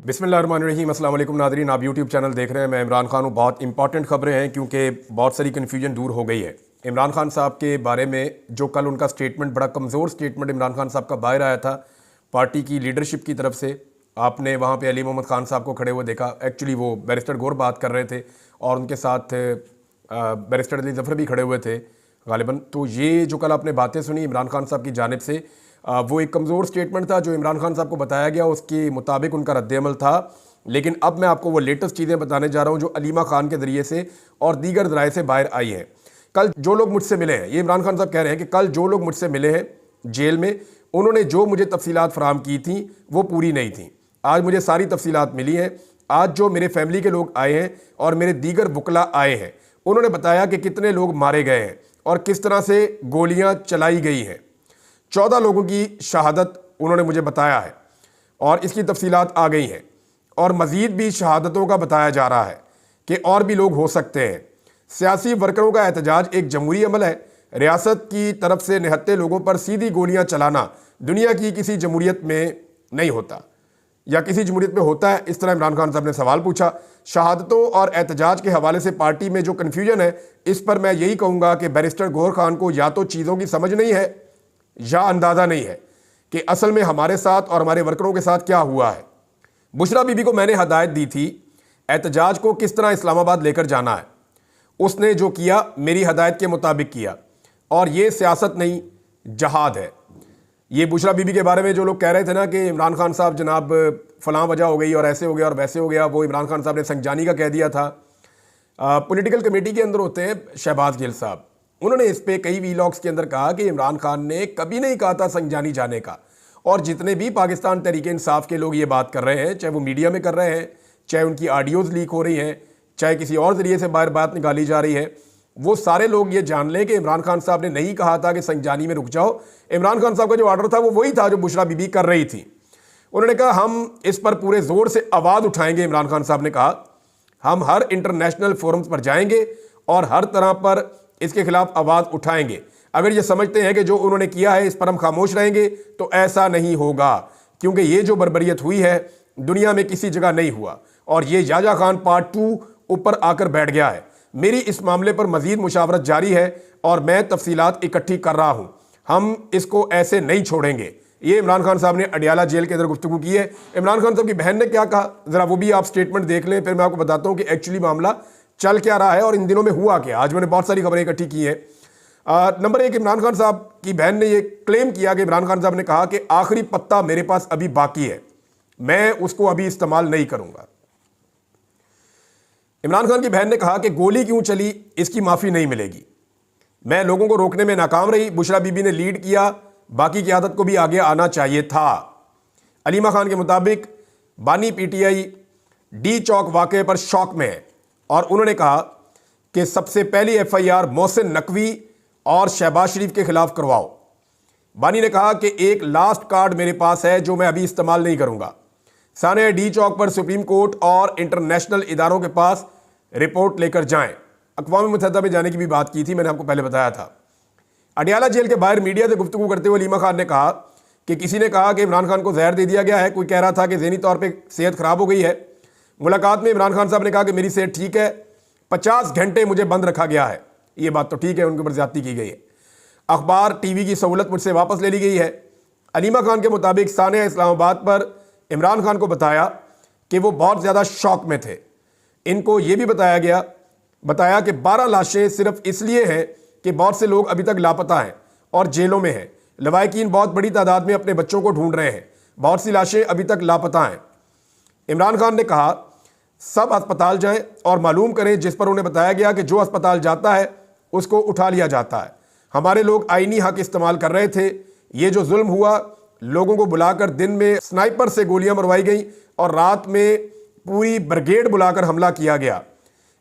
बिस्मिल्लाहिर्रहमानिर्रहीम। अस्सलाम वालेकुम नाज़रीन, आप यूट्यूब चैनल देख रहे हैं। मैं इमरान खान हूँ। बहुत इंपॉर्टेंट खबरें हैं क्योंकि बहुत सारी कन्फ्यूजन दूर हो गई है। इमरान खान साहब के बारे में जो कल उनका स्टेटमेंट, बड़ा कमज़ोर स्टेटमेंट इमरान खान साहब का बाहर आया था पार्टी की लीडरशिप की तरफ से। आपने वहाँ पे अली मोहम्मद खान साहब को खड़े हुए देखा। एक्चुअली वो बैरिस्टर गौर बात कर रहे थे और उनके साथ बैरिस्टर अली ज़फ़र भी खड़े हुए थे गालिबन। तो ये जो कल आपने बातें सुनी इमरान खान साहब की जानिब से, वो एक कमज़ोर स्टेटमेंट था जो इमरान खान साहब को बताया गया, उसके मुताबिक उनका रद्द-ए-अमल था। लेकिन अब मैं आपको वो लेटेस्ट चीज़ें बताने जा रहा हूँ जो अलीमा खान के ज़रिए से और दीगर ज़राए से बाहर आई हैं। कल जो लोग मुझसे मिले हैं, ये इमरान खान साहब कह रहे हैं कि कल जो लोग मुझसे मिले हैं जेल में, उन्होंने जो मुझे तफसीलात फ़राहम की थी वो पूरी नहीं थी। आज मुझे सारी तफसीलात मिली हैं। आज जो मेरे फैमिली के लोग आए हैं और मेरे दीगर वकला आए हैं, उन्होंने बताया कि कितने लोग मारे गए हैं और किस तरह से गोलियाँ चलाई गई हैं। 14 लोगों की शहादत उन्होंने मुझे बताया है और इसकी तफसीलात आ गई हैं और मज़ीद भी शहादतों का बताया जा रहा है कि और भी लोग हो सकते हैं। सियासी वर्करों का एहतजाज एक जमहूरी अमल है। रियासत की तरफ से निहत्ते लोगों पर सीधी गोलियां चलाना दुनिया की किसी जमहूरियत में नहीं होता, या किसी जमहूरियत में होता है? इस तरह इमरान खान साहब ने सवाल पूछा। शहादतों और एहतजाज के हवाले से पार्टी में जो कन्फ्यूजन है, इस पर मैं यही कहूँगा कि बैरिस्टर गौहर खान को या तो चीज़ों की समझ नहीं है या अंदाज़ा नहीं है कि असल में हमारे साथ और हमारे वर्करों के साथ क्या हुआ है। बुशरा बीबी को मैंने हदायत दी थी एहतजाज को किस तरह इस्लामाबाद लेकर जाना है। उसने जो किया मेरी हदायत के मुताबिक किया, और ये सियासत नहीं, जहाद है। ये बुशरा बीबी के बारे में जो लोग कह रहे थे ना कि इमरान खान साहब जनाब फ़लाँ वजह हो गई और ऐसे हो गया और वैसे हो गया, वो इमरान खान साहब ने संजानी का कह दिया था। पॉलिटिकल कमेटी के अंदर होते हैं शहबाज गिल साहब, उन्होंने इस पे कई वीलॉग्स के अंदर कहा कि इमरान खान ने कभी नहीं कहा था संजानी जाने का। और जितने भी पाकिस्तान तहरीक इंसाफ के लोग ये बात कर रहे हैं, चाहे वो मीडिया में कर रहे हैं, चाहे उनकी ऑडियोज़ लीक हो रही हैं, चाहे किसी और ज़रिए से बाहर बात निकाली जा रही है, वो सारे लोग ये जान लें कि इमरान खान साहब ने नहीं कहा था कि संजानी में रुक जाओ। इमरान खान साहब का जो ऑर्डर था वो वही था जो बुशरा बीबी कर रही थी। उन्होंने कहा हम इस पर पूरे ज़ोर से आवाज़ उठाएंगे। इमरान खान साहब ने कहा हम हर इंटरनेशनल फोरम्स पर जाएंगे और हर तरह पर इसके खिलाफ आवाज़ उठाएंगे। अगर ये समझते हैं कि जो उन्होंने किया है इस पर हम खामोश रहेंगे, तो ऐसा नहीं होगा, क्योंकि ये जो बर्बरियत हुई है दुनिया में किसी जगह नहीं हुआ और ये याजा खान पार्ट 2 ऊपर आकर बैठ गया है। मेरी इस मामले पर मज़ीद मुशावरत जारी है और मैं तफसीलात इकट्ठी कर रहा हूँ। हम इसको ऐसे नहीं छोड़ेंगे। ये इमरान खान साहब ने अडियाला जेल के अंदर गुफ्तगू की है। इमरान खान साहब की बहन ने क्या कहा, ज़रा वो भी आप स्टेटमेंट देख लें, फिर मैं आपको बताता हूँ कि एक्चुअली मामला चल क्या रहा है और इन दिनों में हुआ क्या। आज मैंने बहुत सारी खबरें इकट्ठी की हैं। नंबर 1, इमरान खान साहब की बहन ने यह क्लेम किया कि इमरान खान साहब ने कहा कि आखिरी पत्ता मेरे पास अभी बाकी है, मैं उसको अभी इस्तेमाल नहीं करूंगा। इमरान खान की बहन ने कहा कि गोली क्यों चली इसकी माफ़ी नहीं मिलेगी, मैं लोगों को रोकने में नाकाम रही, बुशरा बीबी ने लीड किया, बाकी की आदत को भी आगे आना चाहिए था। अलीमा खान के मुताबिक बानी पीटीआई डी चौक वाक़े पर शौक में है और उन्होंने कहा कि सबसे पहली FIR मोहसिन नकवी और शहबाज शरीफ के खिलाफ करवाओ। बानी ने कहा कि एक लास्ट कार्ड मेरे पास है जो मैं अभी इस्तेमाल नहीं करूंगा। साने डी चौक पर सुप्रीम कोर्ट और इंटरनेशनल इदारों के पास रिपोर्ट लेकर जाएं। अक़वाम मुत्तहिदा में जाने की भी बात की थी, मैंने आपको पहले बताया था। अडियाला जेल के बाहर मीडिया से गुफ्तगू करते हुए अलीमा खान ने कहा कि किसी ने कहा कि इमरान खान को जहर दे दिया गया है, कोई कह रहा था कि ज़हनी तौर पर सेहत ख़राब हो गई है। मुलाकात में इमरान खान साहब ने कहा कि मेरी सेहत ठीक है, 50 घंटे मुझे बंद रखा गया है। ये बात तो ठीक है, उनके ऊपर ज़्यादती की गई है। अखबार TV की सहूलत मुझसे वापस ले ली गई है। अलीमा खान के मुताबिक सानिया इस्लामाबाद पर इमरान खान को बताया कि वो बहुत ज़्यादा शौक में थे। इनको ये भी बताया कि 12 लाशें सिर्फ इसलिए हैं कि बहुत से लोग अभी तक लापता हैं और जेलों में हैं। लवाकिन बहुत बड़ी तादाद में अपने बच्चों को ढूंढ रहे हैं, बहुत सी लाशें अभी तक लापता हैं। इमरान खान ने कहा सब अस्पताल जाएं और मालूम करें, जिस पर उन्हें बताया गया कि जो अस्पताल जाता है उसको उठा लिया जाता है। हमारे लोग आईनी हक इस्तेमाल कर रहे थे। ये जो जुल्म हुआ, लोगों को बुलाकर दिन में स्नाइपर से गोलियां मरवाई गई और रात में पूरी ब्रिगेड बुलाकर हमला किया गया।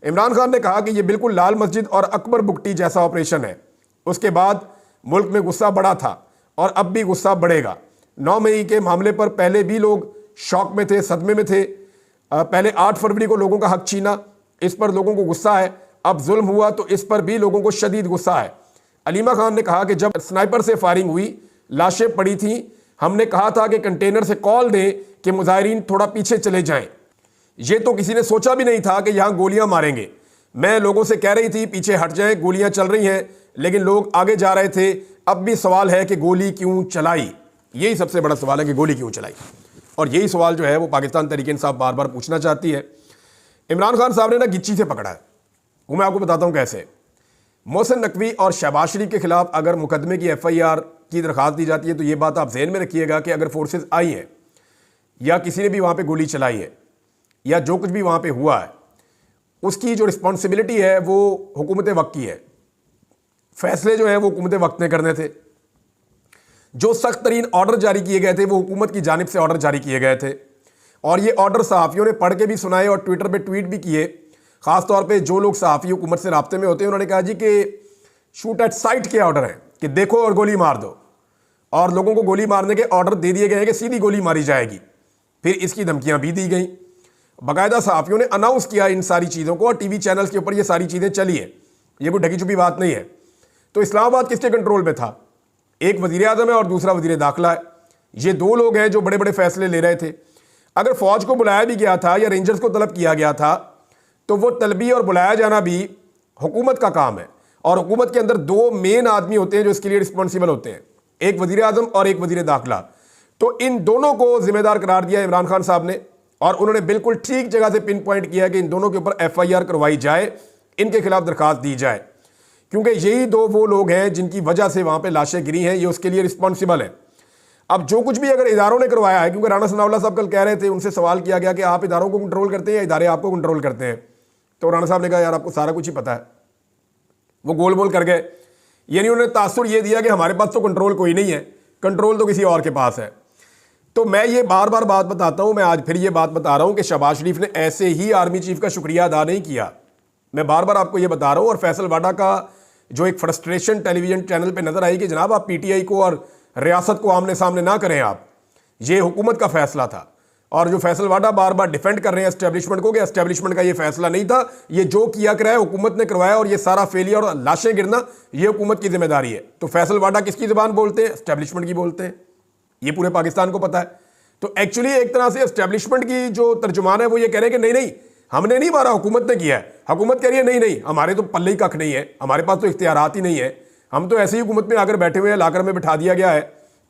इमरान खान ने कहा कि यह बिल्कुल लाल मस्जिद और अकबर बुकटी जैसा ऑपरेशन है। उसके बाद मुल्क में गुस्सा बढ़ा था और अब भी गुस्सा बढ़ेगा। 9 मई के मामले पर पहले भी लोग शौक में थे, सदमे में थे। पहले 8 फरवरी को लोगों का हक छीना, इस पर लोगों को गुस्सा है। अब जुल्म हुआ तो इस पर भी लोगों को शदीद गुस्सा है। अलीमा खान ने कहा कि जब स्नाइपर से फायरिंग हुई, लाशें पड़ी थीं, हमने कहा था कि कंटेनर से कॉल दें कि मुजाहिरीन थोड़ा पीछे चले जाएं। ये तो किसी ने सोचा भी नहीं था कि यहां गोलियां मारेंगे। मैं लोगों से कह रही थी पीछे हट जाएं, गोलियां चल रही हैं, लेकिन लोग आगे जा रहे थे। अब भी सवाल है कि गोली क्यों चलाई, यही सबसे बड़ा सवाल है कि गोली क्यों चलाई। और यही सवाल जो है वो पाकिस्तान तहरीक इंसाफ बार बार पूछना चाहती है। इमरान खान साहब ने ना गिच्ची से पकड़ा है, वो मैं आपको बताता हूं कैसे। मोहसिन नकवी और शहबाज शरीफ के खिलाफ अगर मुकदमे की FIR की दरख्वास्त दी जाती है तो ये बात आप जहन में रखिएगा कि अगर फोर्सेस आई हैं या किसी ने भी वहाँ पे गोली चलाई है या जो कुछ भी वहाँ पे हुआ है, उसकी जो रिस्पॉन्सिबिलिटी है वो हुकूमत वक्त की है। फैसले जो है वो हुकूमत वक्त ने करने थे। जो सख्त तरीन ऑर्डर जारी किए गए थे वो हुकूमत की जानिब से ऑर्डर जारी किए गए थे, और ये ऑर्डर सहाफ़ियों ने पढ़ के भी सुनाए और ट्विटर पे ट्वीट भी किए। ख़ासतौर पे जो लोग सहाफ़ी हुकूमत से राब्ते में होते हैं उन्होंने कहा जी कि शूट एट साइट के ऑर्डर हैं कि देखो और गोली मार दो, और लोगों को गोली मारने के ऑर्डर दे दिए गए हैं कि सीधी गोली मारी जाएगी। फिर इसकी धमकियाँ भी दी गई। बाकायदा सहाफ़ियों ने अनाउंस किया इन सारी चीज़ों को और TV चैनल्स के ऊपर ये सारी चीज़ें चली है। ये कोई ढकी छुपी बात नहीं है। तो इस्लामाबाद किसके कंट्रोल में था? एक वज़ीर आज़म है और दूसरा वज़ीर दाखिला है। ये दो लोग हैं जो बड़े बड़े फैसले ले रहे थे। अगर फ़ौज को बुलाया भी गया था या रेंजर्स को तलब किया गया था तो वो तलबी और बुलाया जाना भी हुकूमत का काम है, और हुकूमत के अंदर दो मेन आदमी होते हैं जो इसके लिए रिस्पॉन्सिबल होते हैं, एक वज़ीर आज़म और एक वज़ीर दाखिला। तो इन दोनों को जिम्मेदार करार दिया इमरान खान साहब ने, और उन्होंने बिल्कुल ठीक जगह से पिन पॉइंट किया कि इन दोनों के ऊपर FIR करवाई जाए, इनके खिलाफ दरखास्त दी जाए, क्योंकि यही दो वो लोग हैं जिनकी वजह से वहाँ पे लाशें गिरी हैं, ये उसके लिए रिस्पॉन्सिबल है। अब जो कुछ भी अगर इदारों ने करवाया है, क्योंकि राणा सनाउल्लाह साहब कल कह रहे थे, उनसे सवाल किया गया कि आप इदारों को कंट्रोल करते हैं या इदारे आपको कंट्रोल करते हैं, तो राणा साहब ने कहा यार आपको सारा कुछ ही पता है। वो गोल बोल कर गए, यानी उन्होंने तासुर ये दिया कि हमारे पास तो कंट्रोल कोई नहीं है, कंट्रोल तो किसी और के पास है। तो मैं ये बार बार बात बताता हूँ, मैं आज फिर ये बात बता रहा हूँ कि शहबाज शरीफ ने ऐसे ही आर्मी चीफ का शुक्रिया अदा नहीं किया। मैं बार बार आपको ये बता रहा हूँ। और फैसल वाडा का जो एक फ्रस्ट्रेशन टेलीविजन चैनल पे नजर आई कि जनाब आप PTI को और रियासत को आमने सामने ना करें, आप ये हुकूमत का फैसला था। और जो फैसल वाडा बार बार डिफेंड कर रहे हैं एस्टेब्लिशमेंट को कि एस्टेब्लिशमेंट का ये फैसला नहीं था, ये जो किया कराया हुकूमत ने करवाया, और ये सारा फेलियर और लाशें गिरना ये हुकूमत की जिम्मेदारी है। तो फैसल वाडा किसकी जुबान बोलते हैं? एस्टेब्लिशमेंट की बोलते हैं। ये पूरे पाकिस्तान को पता है। तो एक्चुअली एक तरह से एस्टेब्लिशमेंट की जो तर्जुमान है वो ये कह रहे हैं कि नहीं नहीं हमने नहीं मारा, हुकूमत ने किया है। हुकूमत कह रही है नहीं नहीं हमारे तो पल्ले ही कख नहीं है, हमारे पास तो इख्तियारात ही नहीं है, हम तो ऐसे ही हुकूमत में आकर बैठे हुए हैं, लाकर में बिठा दिया गया है।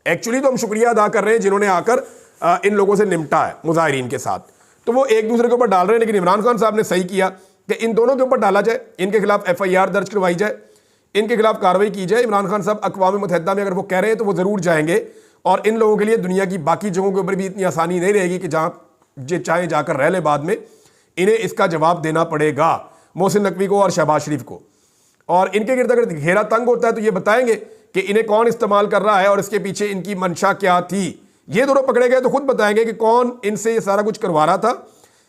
एक्चुअली तो हम शुक्रिया अदा कर रहे हैं जिन्होंने आकर इन लोगों से निपटा है मुजाहिरीन के साथ। तो वो एक दूसरे के ऊपर डाल रहे हैं, लेकिन इमरान खान साहब ने सही किया कि इन दोनों के ऊपर डाला जाए, इनके खिलाफ FIR दर्ज करवाई जाए, इनके खिलाफ कार्रवाई की जाए। इमरान खान साहब अक़वाम मुत्तहिदा में अगर वो कह रहे हैं तो वो ज़रूर जाएंगे, और इन लोगों के लिए दुनिया की बाकी जगहों के ऊपर भी इतनी आसानी नहीं रहेगी कि जहाँ जे चाहे जाकर रह ले, बाद में इन्हें इसका जवाब देना पड़ेगा मोहसिन नकवी को और शहबाज शरीफ को। और इनके गिर्द अगर घेरा तंग होता है तो ये बताएंगे कि इन्हें कौन इस्तेमाल कर रहा है और इसके पीछे इनकी मंशा क्या थी। ये दोनों पकड़े गए तो खुद बताएंगे कि कौन इनसे ये सारा कुछ करवा रहा था,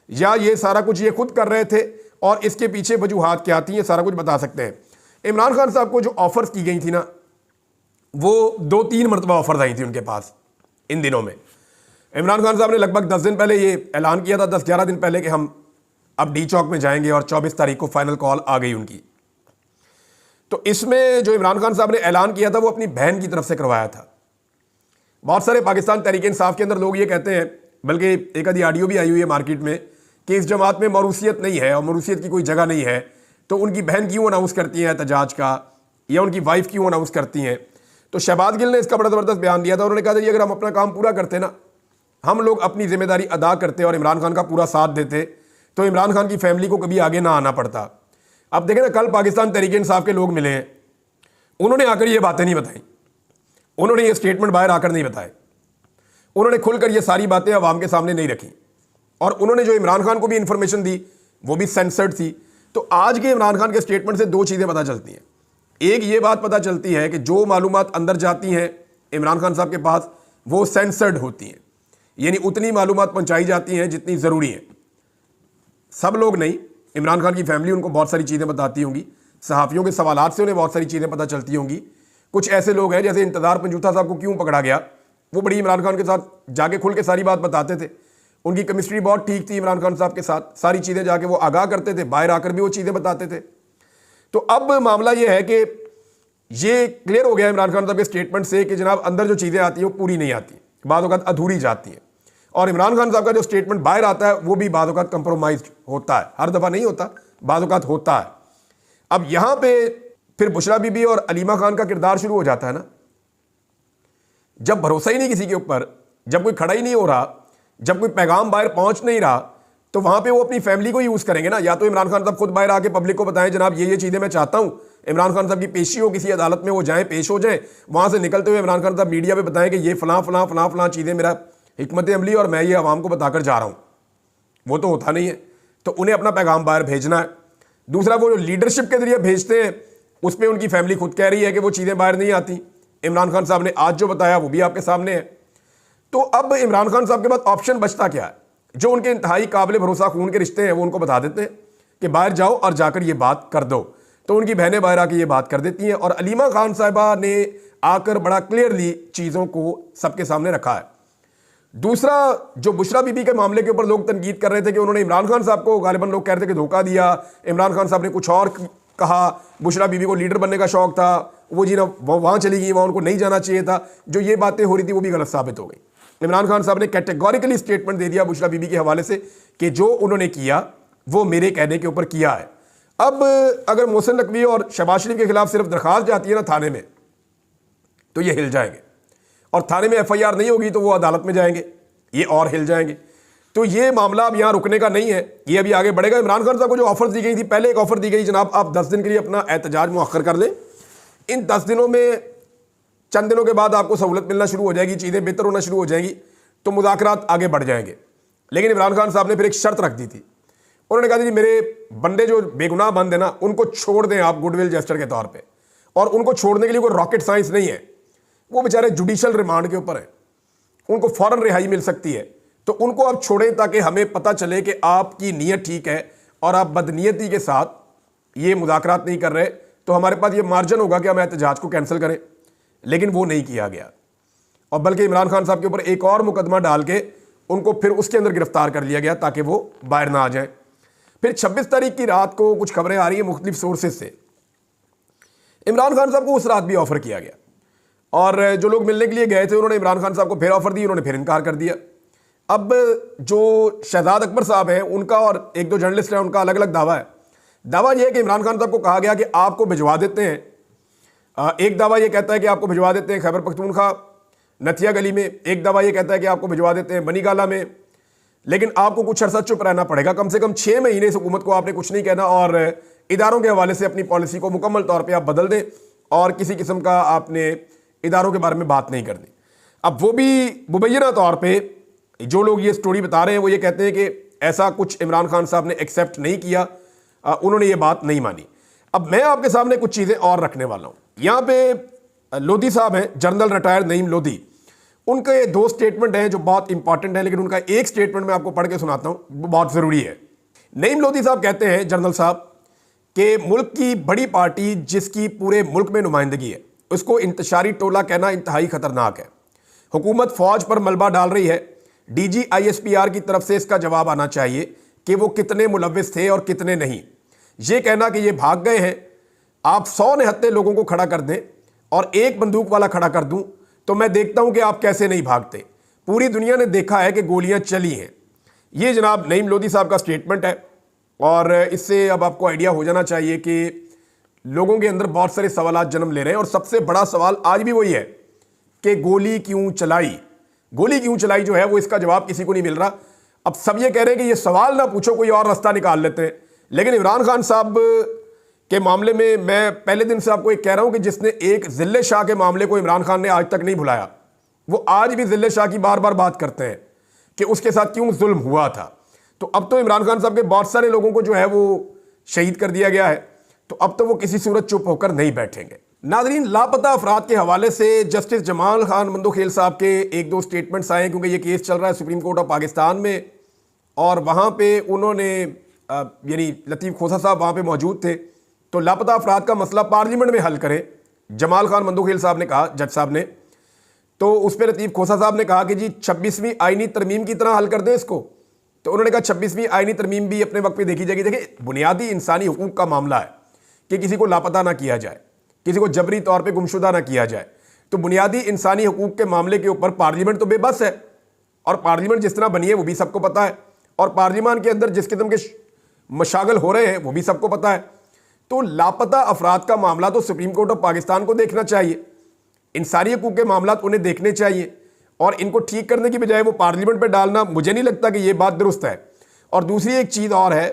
या ये सारा कुछ ये खुद कर रहे थे और इसके पीछे वजूहात क्या थी, ये सारा कुछ बता सकते हैं। इमरान खान साहब को जो ऑफर्स की गई थी ना, वो 2-3 मरतबा ऑफर्स आई थी उनके पास इन दिनों में। इमरान खान साहब ने लगभग 10 दिन पहले ये ऐलान किया था, 10-11 दिन पहले, कि हम अब डी चौक में जाएंगे, और 24 तारीख को फाइनल कॉल आ गई उनकी। तो इसमें जो इमरान खान साहब ने ऐलान किया था वो अपनी बहन की तरफ से करवाया था। बहुत सारे पाकिस्तान तहरीक इंसाफ के अंदर लोग ये कहते हैं, बल्कि एक आधी ऑडियो भी आई हुई है मार्केट में, कि इस जमात में मरूसियत नहीं है और मरूसियत की कोई जगह नहीं है, तो उनकी बहन क्यों अनाउंस करती हैं एहतजाज का, या उनकी वाइफ क्यों अनाउंस करती हैं। तो शहबाज गिल ने इसका बड़ा ज़बरदस्त बयान दिया था। उन्होंने कहा था जी अगर हम अपना काम पूरा करते ना, हम लोग अपनी जिम्मेदारी अदा करते और इमरान खान का पूरा साथ देते, तो इमरान खान की फैमिली को कभी आगे ना आना पड़ता। अब देखें ना, कल पाकिस्तान तहरीक इंसाफ के लोग मिले हैं, उन्होंने आकर ये बातें नहीं बताई, उन्होंने ये स्टेटमेंट बाहर आकर नहीं बताए, उन्होंने खुलकर ये सारी बातें अवाम के सामने नहीं रखी, और उन्होंने जो इमरान खान को भी इंफॉर्मेशन दी वो भी सेंसर्ड थी। तो आज के इमरान खान के स्टेटमेंट से दो चीज़ें पता चलती हैं। एक ये बात पता चलती है कि जो मालूमात अंदर जाती हैं इमरान खान साहब के पास वो सेंसर्ड होती हैं, यानी उतनी मालूमात पहुंचाई जाती हैं जितनी ज़रूरी है। सब लोग नहीं, इमरान खान की फैमिली उनको बहुत सारी चीज़ें बताती होंगी, सहाफ़ियों के सवालात से उन्हें बहुत सारी चीज़ें पता चलती होंगी। कुछ ऐसे लोग हैं जैसे इंतज़ार पंजूथा साहब को क्यों पकड़ा गया, वो बड़ी इमरान खान के साथ जाके खुल के सारी बात बताते थे, उनकी केमिस्ट्री बहुत ठीक थी इमरान खान साहब के साथ, सारी चीज़ें जाके वो आगाह करते थे, बाहर आकर भी वो चीज़ें बताते थे। तो अब मामला ये है कि ये क्लियर हो गया इमरान खान साहब के स्टेटमेंट से कि जनाब अंदर जो चीज़ें आती हैं वो पूरी नहीं आती। बाद औक़ात अधूरी जाती हैं। और इमरान खान साहब का जो स्टेटमेंट बाहर आता है वो भी बाद औक़ात कंप्रोमाइज होता है, हर दफ़ा नहीं होता, बाद औक़ात होता है। अब यहाँ पे फिर बुशरा बीबी और अलीमा खान का किरदार शुरू हो जाता है ना। जब भरोसा ही नहीं किसी के ऊपर, जब कोई खड़ा ही नहीं हो रहा, जब कोई पैगाम बाहर पहुंच नहीं रहा, तो वहां पे वो अपनी फैमिली को यूज करेंगे ना। या तो इमरान खान साहब खुद बाहर आके पब्लिक को बताएं, जनाब ये चीजें मैं चाहता हूं, इमरान खान साहब की पेशी हो किसी अदालत में, वो जाएं, पेश हो जाएं, वहां से निकलते हुए इमरान खान साहब मीडिया पे बताएं कि ये फलां फलां फलां फलां चीजें मेरा हिकमत अमली और मैं ये आवाम को बताकर जा रहा हूं। वो तो होता नहीं है, तो उन्हें अपना पैगाम बाहर भेजना है। दूसरा, वो जो लीडरशिप के जरिए भेजते हैं उस पर उनकी फैमिली खुद कह रही है कि वो चीजें बाहर नहीं आती। इमरान खान साहब ने आज जो बताया वो भी आपके सामने है। तो अब इमरान खान साहब के पास ऑप्शन बचता क्या है? जो उनके इंतहाई काबिल भरोसा खून के रिश्ते हैं वो उनको बता देते हैं कि बाहर जाओ और जाकर ये बात कर दो। तो उनकी बहनें बाहर आकर ये बात कर देती हैं और अलीमा खान साहिबा ने आकर बड़ा क्लियरली चीज़ों को सबके सामने रखा है। दूसरा, जो बुशरा बीबी के मामले के ऊपर लोग तनकीद कर रहे थे कि उन्होंने इमरान खान साहब को, गालिबन लोग कह रहे थे कि धोखा दिया, इमरान खान साहब ने कुछ और कहा, बुशरा बीबी को लीडर बनने का शौक था, वो जी ना वहाँ चली गई, वहाँ उनको नहीं जाना चाहिए था, जो ये बातें हो रही थी वो भी गलत साबित हो गई। इमरान खान साहब ने कैटेगोरिकली स्टेटमेंट दे दिया बुशरा बीबी के हवाले से कि जो उन्होंने किया वो मेरे कहने के ऊपर किया है। अब अगर मोहसिन नकवी और शहबाज शरीफ के खिलाफ सिर्फ दरखास्त जाती है ना थाने में, तो ये हिल जाएंगे, और थाने में FIR नहीं होगी तो वो अदालत में जाएंगे, ये और हिल जाएंगे। तो ये मामला अब यहाँ रुकने का नहीं है, ये अभी आगे बढ़ेगा। इमरान खान साहब को जो ऑफर दी गई थी, पहले एक ऑफर दी गई, जनाब आप 10 दिन के लिए अपना एहतजाज मुअख्खर कर लें, इन 10 दिनों में चंद दिनों के बाद आपको सहूलत मिलना शुरू हो जाएगी, चीज़ें बेहतर होना शुरू हो जाएंगी, तो मुज़ाकरात आगे बढ़ जाएंगे। लेकिन इमरान खान साहब ने फिर एक शर्त रख दी थी। उन्होंने कहा जी मेरे बंदे जो बेगुनाह बंद है ना, उनको छोड़ दें आप गुडविल जेस्चर के तौर पे। और उनको छोड़ने के लिए कोई रॉकेट साइंस नहीं है, वो बेचारे जुडिशल रिमांड के ऊपर है, उनको फौरन रिहाई मिल सकती है। तो उनको आप छोड़ें ताकि हमें पता चले कि आपकी नीयत ठीक है और आप बदनीयती के साथ ये मुज़ाकरात नहीं कर रहे, तो हमारे पास ये मार्जिन होगा कि हम एहतजाज को कैंसिल करें। लेकिन वो नहीं किया गया, और बल्कि इमरान खान साहब के ऊपर एक और मुकदमा डाल के उनको फिर उसके अंदर गिरफ्तार कर लिया गया ताकि वो बाहर ना आ जाए। फिर 26 तारीख की रात को कुछ खबरें आ रही हैं मुख्तलिफ सोर्सेज से, इमरान खान साहब को उस रात भी ऑफर किया गया, और जो लोग मिलने के लिए गए थे उन्होंने इमरान खान साहब को फिर ऑफर दी, उन्होंने फिर इनकार कर दिया। अब जो शहजाद अकबर साहब हैं उनका और एक दो जर्नलिस्ट हैं उनका अलग अलग दावा है। दावा यह है कि इमरान खान साहब को कहा गया कि आपको भिजवा देते हैं, एक दावा यह कहता है कि आपको भिजवा देते हैं खैबर पख्तूनख्वा नथिया गली में, एक दावा यह कहता है कि आपको भिजवा देते हैं बनीगाला में, लेकिन आपको कुछ अरसा चुप रहना पड़ेगा, कम से कम 6 महीने इस हुकूमत को आपने कुछ नहीं कहना, और इदारों के हवाले से अपनी पॉलिसी को मुकम्मल तौर पर आप बदल दें और किसी किस्म का आपने इदारों के बारे में बात नहीं करनी। अब वो भी मुबैना तौर पर जो लोग ये स्टोरी बता रहे हैं वो ये कहते हैं कि ऐसा कुछ इमरान खान साहब ने एक्सेप्ट नहीं किया, उन्होंने ये बात नहीं मानी। अब मैं आपके सामने कुछ चीज़ें और रखने वाला हूँ। यहाँ पे लोधी साहब हैं, जनरल रिटायर्ड नईम लोधी, उनके 2 स्टेटमेंट हैं जो बहुत इंपॉर्टेंट हैं, लेकिन उनका एक स्टेटमेंट मैं आपको पढ़ के सुनाता हूँ, वो बहुत ज़रूरी है। नईम लोधी साहब कहते हैं, जनरल साहब, कि मुल्क की बड़ी पार्टी जिसकी पूरे मुल्क में नुमाइंदगी है उसको इंतशारी टोला कहना इंतहाई ख़तरनाक है। हुकूमत फ़ौज पर मलबा डाल रही है, DG ISPR की तरफ से इसका जवाब आना चाहिए कि वो कितने मुलव्विस थे और कितने नहीं। ये कहना कि ये भाग गए हैं, आप 100 निहत्ते लोगों को खड़ा कर दें और एक बंदूक वाला खड़ा कर दूं तो मैं देखता हूं कि आप कैसे नहीं भागते। पूरी दुनिया ने देखा है कि गोलियां चली हैं। ये जनाब नईम लोधी साहब का स्टेटमेंट है, और इससे अब आपको आइडिया हो जाना चाहिए कि लोगों के अंदर बहुत सारे सवालात जन्म ले रहे हैं, और सबसे बड़ा सवाल आज भी वही है कि गोली क्यों चलाई, गोली क्यों चलाई जो है वो इसका जवाब किसी को नहीं मिल रहा। अब सब ये कह रहे हैं कि ये सवाल ना पूछो, कोई और रास्ता निकाल लेते हैं। लेकिन इमरान खान साहब के मामले में मैं पहले दिन से आपको एक कह रहा हूं कि जिसने एक जिले शाह के मामले को इमरान खान ने आज तक नहीं भुलाया, वो आज भी जिले शाह की बार बार बात करते हैं कि उसके साथ क्यों जुल्म हुआ था। तो अब तो इमरान खान साहब के बहुत सारे लोगों को जो है वो शहीद कर दिया गया है, तो अब तो वो किसी सूरत चुप होकर नहीं बैठेंगे। नाजरीन, लापता अफराद के हवाले से जस्टिस जमाल खान मंदोखेल साहब के 1-2 स्टेटमेंट्स आए, क्योंकि ये केस चल रहा है सुप्रीम कोर्ट ऑफ पाकिस्तान में, और वहाँ पे उन्होंने यानी लतीफ़ खोसा साहब वहाँ पे मौजूद थे। तो लापता अफराद का मसला पार्लियामेंट में हल करें, जमाल खान मंदोखेल साहब ने कहा, जज साहब ने। तो उस पर लतीफ़ खोसा साहब ने कहा कि जी 26वीं आईनी तरमीम की तरह हल कर दें इसको। तो उन्होंने कहा 26वीं आईनी तरमीम भी अपने वक्त पे देखी जाएगी। देखिए, बुनियादी इंसानी हुकूक का मामला है कि किसी को लापता ना किया जाए, किसी को जबरी तौर पे गुमशुदा ना किया जाए। तो बुनियादी इंसानी हकूक के मामले के ऊपर पार्लियामेंट तो बेबस है, और पार्लियामेंट जिस तरह बनी है वो भी सबको पता है, और पार्लियामेंट के अंदर जिस किस्म के मशागल हो रहे हैं वो भी सबको पता है। तो लापता अफराद का मामला तो सुप्रीम कोर्ट ऑफ पाकिस्तान को देखना चाहिए, इंसानी हकूक के मामला उन्हें देखने चाहिए, और इनको ठीक करने की बजाय वो पार्लियामेंट पर डालना, मुझे नहीं लगता कि ये बात दुरुस्त है। और दूसरी एक चीज़ और है,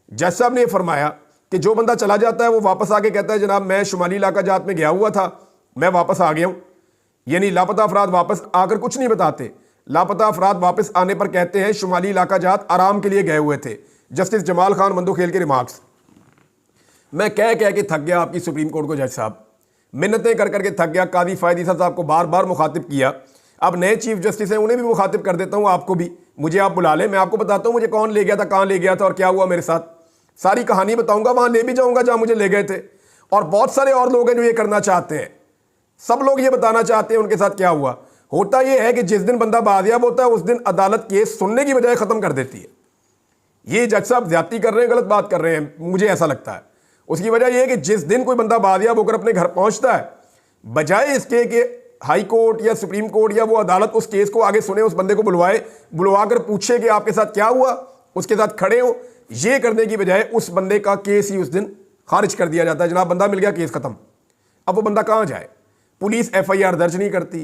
जज साहब ने फरमाया कि जो बंदा चला जाता है वो वापस आके कहता है जनाब मैं शुमाली इलाका जात में गया हुआ था, मैं वापस आ गया हूँ। यानी लापता अफराद वापस आकर कुछ नहीं बताते, लापता अफराद वापस आने पर कहते हैं शुमाली इलाका जात आराम के लिए गए हुए थे। जस्टिस जमाल खान मंदोखेल के रिमार्क्स। मैं कह के थक गया आपकी सुप्रीम कोर्ट को जज साहब, मिन्नतें कर करके थक गया। कादी फायद ईसा साहब को बार बार मुखातिब किया, अब नए चीफ जस्टिस हैं उन्हें भी मुखातिब कर देता हूँ, आपको भी। मुझे आप बुला लें, मैं आपको बताता हूँ मुझे कौन ले गया था, कहाँ ले गया था और क्या हुआ मेरे साथ। सारी कहानी बताऊंगा, वहां ले भी जाऊंगा जहां मुझे ले गए थे। और बहुत सारे और लोग हैं जो ये करना चाहते हैं, सब लोग ये बताना चाहते हैं उनके साथ क्या हुआ। होता यह है कि जिस दिन बंदा बाजियाब होता है उस दिन अदालत केस सुनने की बजाय खत्म कर देती है। ये जज साहब ज्यादती कर रहे हैं, गलत बात कर रहे हैं, मुझे ऐसा लगता है। उसकी वजह यह है कि जिस दिन कोई बंदा बाजियाब होकर अपने घर पहुंचता है, बजाय इसके कि हाई कोर्ट या सुप्रीम कोर्ट या वो अदालत उस केस को आगे सुने, उस बंदे को बुलवाकर पूछे कि आपके साथ क्या हुआ, उसके साथ खड़े हो, ये करने की बजाय उस बंदे का केस ही उस दिन खारिज कर दिया जाता है। जनाब बंदा मिल गया, केस खत्म। अब वो बंदा कहाँ जाए? पुलिस FIR दर्ज नहीं करती,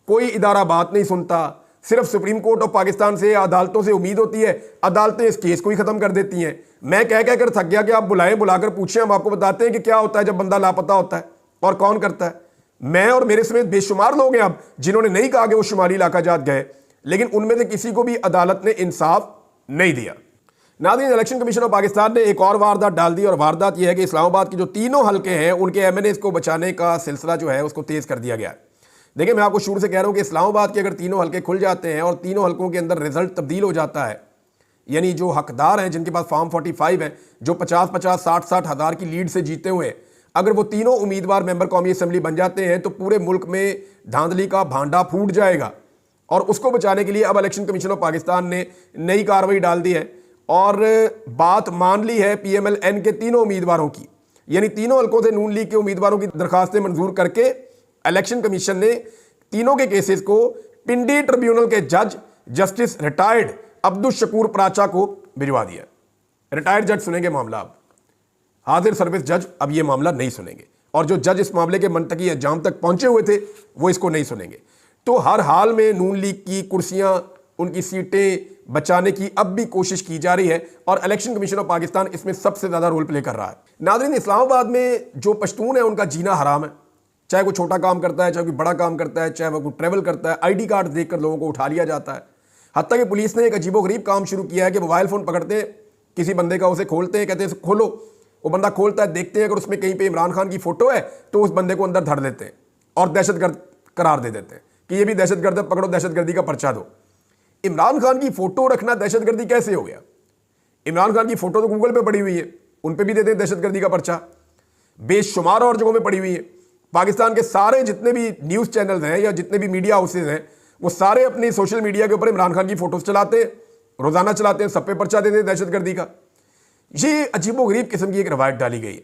कोई इदारा बात नहीं सुनता, सिर्फ सुप्रीम कोर्ट ऑफ पाकिस्तान से या अदालतों से उम्मीद होती है, अदालतें इस केस को ही खत्म कर देती हैं। मैं कह कर थक गया कि आप बुलाकर पूछें, हम आपको बताते हैं कि क्या होता है जब बंदा लापता होता है और कौन करता है। मैं और मेरे समेत बेशुमार लोग हैं अब जिन्होंने नहीं कहा कि वो शुमाली इलाका जात गए, लेकिन उनमें से किसी को भी अदालत ने इंसाफ नहीं दिया। नाज़रीन, इलेक्शन कमीशन ऑफ पाकिस्तान ने एक और वारदात डाल दी, और वारदात यह है कि इस्लामाबाद के जो तीनों हल्के हैं उनके MNAs को बचाने का सिलसिला जो है उसको तेज़ कर दिया गया है। देखिए, मैं आपको शुरू से कह रहा हूँ कि इस्लामाबाद के अगर तीनों हल्के खुल जाते हैं और तीनों हल्कों के अंदर रिजल्ट तब्दील हो जाता है, यानी जो हकदार हैं जिनके पास फॉर्म 45 है, जो 50-50, 60-60 हज़ार की लीड से जीते हुए, अगर वो तीनों उम्मीदवार मेंबर कौमी असम्बली बन जाते हैं तो पूरे मुल्क में धांधली का भांडा फूट जाएगा। और उसको बचाने के लिए अब इलेक्शन कमीशन ऑफ पाकिस्तान ने नई कार्रवाई डाल दी है और बात मान ली है PMLN के तीनों उम्मीदवारों की, यानी तीनों हल्कों से नून लीग के उम्मीदवारों की दरखास्तें मंजूर करके इलेक्शन कमीशन ने तीनों के केसेस को पिंडी ट्रिब्यूनल के जज जस्टिस रिटायर्ड अब्दुल शकूर प्राचा को भिजवा दिया। रिटायर्ड जज सुनेंगे मामला, अब हाजिर सर्विस जज अब ये मामला नहीं सुनेंगे, और जो जज इस मामले के मंतकी अंजाम तक पहुंचे हुए थे वो इसको नहीं सुनेंगे। तो हर हाल में नून लीग की कुर्सियां, उनकी सीटें बचाने की अब भी कोशिश की जा रही है, और इलेक्शन कमीशन ऑफ पाकिस्तान इसमें सबसे ज्यादा रोल प्ले कर रहा है। नाज़रीन, इस्लामाबाद में जो पश्तून है उनका जीना हराम है, चाहे कोई छोटा काम करता है, चाहे कोई बड़ा काम करता है, चाहे वो कोई ट्रैवल करता है, ID कार्ड देखकर लोगों को उठा लिया जाता है। हत्ता कि पुलिस ने एक अजीबोगरीब काम शुरू किया है कि मोबाइल फ़ोन पकड़ते हैं किसी बंदे का, उसे खोलते हैं, कहते हैं खोलो, वो बंदा खोलता है, देखते हैं अगर उसमें कहीं पे इमरान खान की फ़ोटो है तो उस बंदे को अंदर धर देते हैं और दहशतगर्द करार दे देते हैं कि ये भी दहशतगर्द है, पकड़ो, दहशतगर्दी का पर्चा दो। इमरान खान की फ़ोटो रखना दहशतगर्दी कैसे हो गया? इमरान खान की फ़ोटो तो गूगल पे पड़ी हुई है, उन पे भी देते हैं दहशतगर्दी का पर्चा, बेशुमार और जगहों में पड़ी हुई है। पाकिस्तान के सारे जितने भी न्यूज़ चैनल्स हैं या जितने भी मीडिया हाउसेज हैं वो सारे अपनी सोशल मीडिया के ऊपर इमरान खान की फ़ोटोज़ चलाते हैं, रोज़ाना चलाते हैं, सब पे पर्चा देते हैं दहशतगर्दी का। ये अजीबोगरीब किस्म की एक रवायत डाली गई है,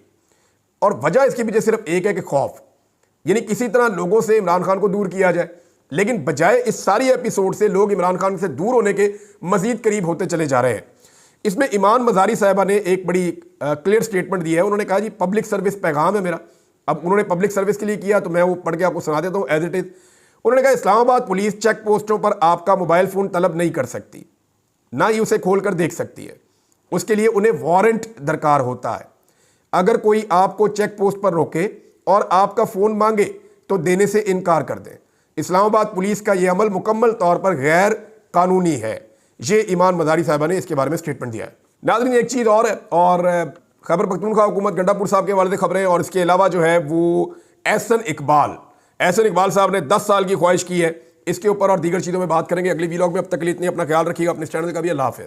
और वजह इसके पीछे सिर्फ एक है कि खौफ, यानी किसी तरह लोगों से इमरान खान को दूर किया जाए। लेकिन बजाय इस सारी एपिसोड से लोग इमरान खान से दूर होने के मजीद करीब होते चले जा रहे हैं। इसमें ईमान मज़ारी साहिबा ने एक बड़ी क्लियर स्टेटमेंट दी है। उन्होंने कहा जी पब्लिक सर्विस पैगाम है मेरा। अब उन्होंने पब्लिक सर्विस के लिए किया तो मैं वो पढ़ के आपको सुना देता हूँ एज इट इज़। उन्होंने कहा इस्लामाबाद पुलिस चेक पोस्टों पर आपका मोबाइल फ़ोन तलब नहीं कर सकती, ना ही उसे खोल कर देख सकती है, उसके लिए उन्हें वारंट दरकार होता है। अगर कोई आपको चेक पोस्ट पर रोके और आपका फ़ोन मांगे तो देने से इनकार कर दें। इस्लामाबाद पुलिस का यह अमल मुकम्मल तौर पर गैर कानूनी है। ये ईमान मज़ारी साहिबा ने इसके बारे में स्टेटमेंट दिया है। नाज़रीन, एक चीज़ और है, और खैबर पख्तूनख्वा हुकूमत गंडापुर साहब के हवाले से खबरें, और इसके अलावा जो है वो एहसन इकबाल साहब ने 10 साल की ख्वाहिश की है। इसके ऊपर और दीगर चीज़ों में बात करेंगे अगली वीलॉग में। अब तक के लिए इतनी, अपना ख्याल रखिएगा, अपने चैनल का भी। अल्लाह हाफ़िज़।